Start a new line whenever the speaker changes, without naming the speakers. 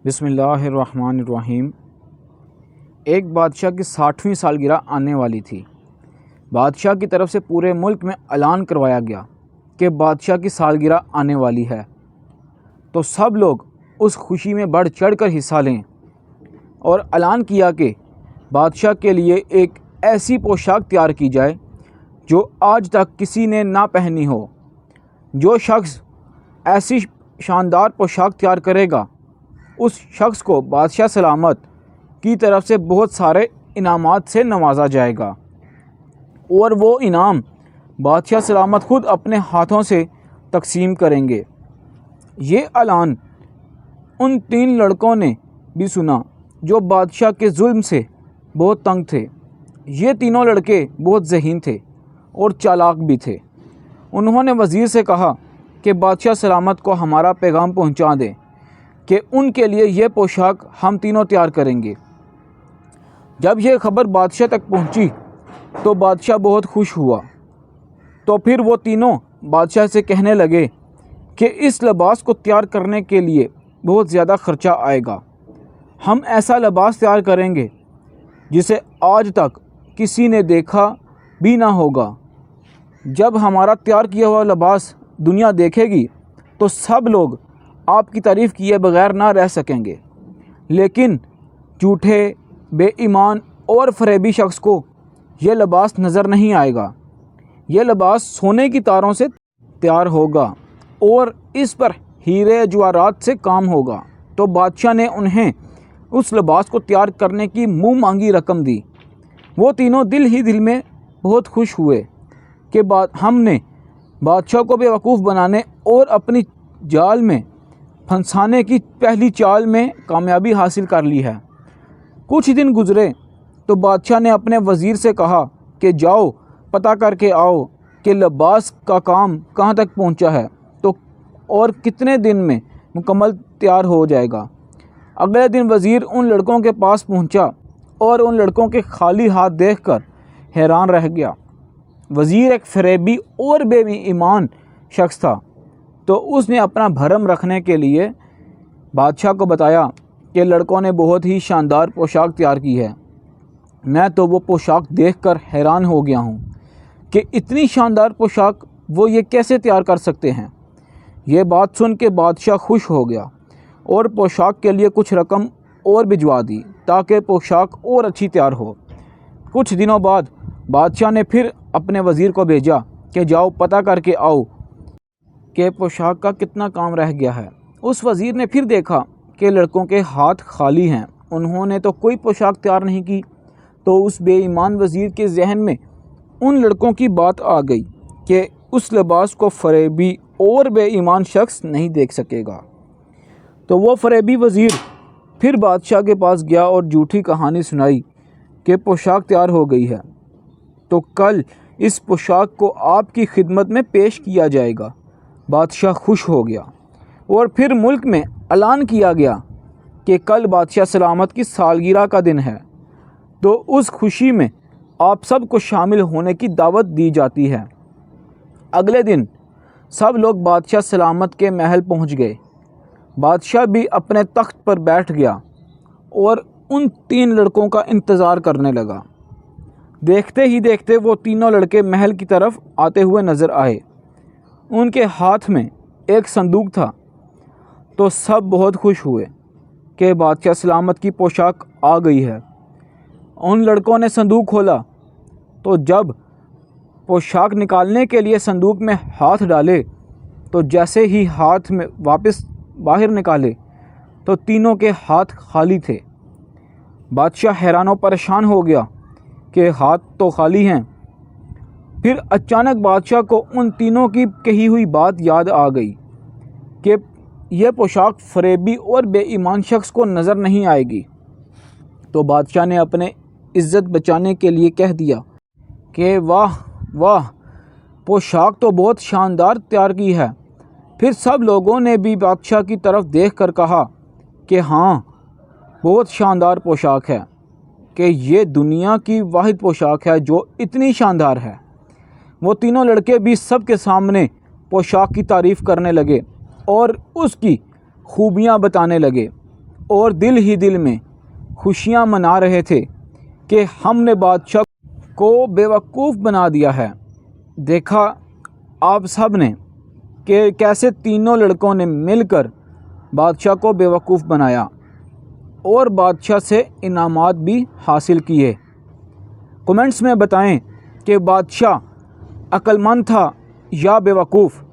بسم اللہ الرحمن الرحیم۔ ایک بادشاہ کی 60ویں سالگرہ آنے والی تھی۔ بادشاہ کی طرف سے پورے ملک میں اعلان کروایا گیا کہ بادشاہ کی سالگرہ آنے والی ہے، تو سب لوگ اس خوشی میں بڑھ چڑھ کر حصہ لیں، اور اعلان کیا کہ بادشاہ کے لیے ایک ایسی پوشاک تیار کی جائے جو آج تک کسی نے نہ پہنی ہو۔ جو شخص ایسی شاندار پوشاک تیار کرے گا، اس شخص کو بادشاہ سلامت کی طرف سے بہت سارے انعامات سے نوازا جائے گا، اور وہ انعام بادشاہ سلامت خود اپنے ہاتھوں سے تقسیم کریں گے۔ یہ اعلان ان 3 لڑکوں نے بھی سنا جو بادشاہ کے ظلم سے بہت تنگ تھے۔ یہ تینوں لڑکے بہت ذہین تھے اور چالاک بھی تھے۔ انہوں نے وزیر سے کہا کہ بادشاہ سلامت کو ہمارا پیغام پہنچا دیں کہ ان کے لیے یہ پوشاک ہم تینوں تیار کریں گے۔ جب یہ خبر بادشاہ تک پہنچی تو بادشاہ بہت خوش ہوا۔ تو پھر وہ تینوں بادشاہ سے کہنے لگے کہ اس لباس کو تیار کرنے کے لیے بہت زیادہ خرچہ آئے گا۔ ہم ایسا لباس تیار کریں گے جسے آج تک کسی نے دیکھا بھی نہ ہوگا۔ جب ہمارا تیار کیا ہوا لباس دنیا دیکھے گی تو سب لوگ آپ کی تعریف کیے بغیر نہ رہ سکیں گے، لیکن جھوٹے، بے ایمان اور فریبی شخص کو یہ لباس نظر نہیں آئے گا۔ یہ لباس سونے کی تاروں سے تیار ہوگا اور اس پر ہیرے جواہرات سے کام ہوگا۔ تو بادشاہ نے انہیں اس لباس کو تیار کرنے کی منہ مانگی رقم دی۔ وہ تینوں دل ہی دل میں بہت خوش ہوئے کہ ہم نے بادشاہ کو بیوقوف بنانے اور اپنی جال میں پھنسانے کی پہلی چال میں کامیابی حاصل کر لی ہے۔ کچھ دن گزرے تو بادشاہ نے اپنے وزیر سے کہا کہ جاؤ پتہ کر کے آؤ کہ لباس کا کام کہاں تک پہنچا ہے اور کتنے دن میں مکمل تیار ہو جائے گا۔ اگلے دن وزیر ان لڑکوں کے پاس پہنچا اور ان لڑکوں کے خالی ہاتھ دیکھ کر حیران رہ گیا۔ وزیر ایک فریبی اور بے ایمان شخص تھا، تو اس نے اپنا بھرم رکھنے کے لیے بادشاہ کو بتایا کہ لڑکوں نے بہت ہی شاندار پوشاک تیار کی ہے۔ میں تو وہ پوشاک دیکھ کر حیران ہو گیا ہوں کہ اتنی شاندار پوشاک وہ یہ کیسے تیار کر سکتے ہیں۔ یہ بات سن کے بادشاہ خوش ہو گیا اور پوشاک کے لیے کچھ رقم اور بھجوا دی تاکہ پوشاک اور اچھی تیار ہو۔ کچھ دنوں بعد بادشاہ نے پھر اپنے وزیر کو بھیجا کہ جاؤ پتہ کر کے آؤ کہ پوشاک کا کتنا کام رہ گیا ہے۔ اس وزیر نے پھر دیکھا کہ لڑکوں کے ہاتھ خالی ہیں، انہوں نے تو کوئی پوشاک تیار نہیں کی۔ تو اس بے ایمان وزیر کے ذہن میں ان لڑکوں کی بات آ گئی کہ اس لباس کو فریبی اور بے ایمان شخص نہیں دیکھ سکے گا۔ تو وہ فریبی وزیر پھر بادشاہ کے پاس گیا اور جھوٹی کہانی سنائی کہ پوشاک تیار ہو گئی ہے، تو کل اس پوشاک کو آپ کی خدمت میں پیش کیا جائے گا۔ بادشاہ خوش ہو گیا اور پھر ملک میں اعلان کیا گیا کہ کل بادشاہ سلامت کی سالگرہ کا دن ہے، تو اس خوشی میں آپ سب کو شامل ہونے کی دعوت دی جاتی ہے۔ اگلے دن سب لوگ بادشاہ سلامت کے محل پہنچ گئے۔ بادشاہ بھی اپنے تخت پر بیٹھ گیا اور ان 3 لڑکوں کا انتظار کرنے لگا۔ دیکھتے ہی دیکھتے وہ تینوں لڑکے محل کی طرف آتے ہوئے نظر آئے۔ ان کے ہاتھ میں ایک صندوق تھا، تو سب بہت خوش ہوئے کہ بادشاہ سلامت کی پوشاک آ گئی ہے۔ ان لڑکوں نے صندوق کھولا، تو جب پوشاک نکالنے کے لیے صندوق میں ہاتھ ڈالے تو جیسے ہی ہاتھ میں واپس باہر نکالے تو تینوں کے ہاتھ خالی تھے۔ بادشاہ حیران و پریشان ہو گیا کہ ہاتھ تو خالی ہیں۔ پھر اچانک بادشاہ کو ان تینوں کی کہی ہوئی بات یاد آ گئی کہ یہ پوشاک فریبی اور بے ایمان شخص کو نظر نہیں آئے گی۔ تو بادشاہ نے اپنے عزت بچانے کے لیے کہہ دیا کہ واہ واہ، پوشاک تو بہت شاندار تیار کی ہے۔ پھر سب لوگوں نے بھی بادشاہ کی طرف دیکھ کر کہا کہ ہاں، بہت شاندار پوشاک ہے، کہ یہ دنیا کی واحد پوشاک ہے جو اتنی شاندار ہے۔ وہ تینوں لڑکے بھی سب کے سامنے پوشاک کی تعریف کرنے لگے اور اس کی خوبیاں بتانے لگے۔ اور دل ہی دل میں خوشیاں منا رہے تھے کہ ہم نے بادشاہ کو بیوقوف بنا دیا ہے۔ دیکھا آپ سب نے کہ کیسے تینوں لڑکوں نے مل کر بادشاہ کو بیوقوف بنایا اور بادشاہ سے انعامات بھی حاصل کیے۔ کمنٹس میں بتائیں کہ بادشاہ عقل مند تھا یا بیوقوف۔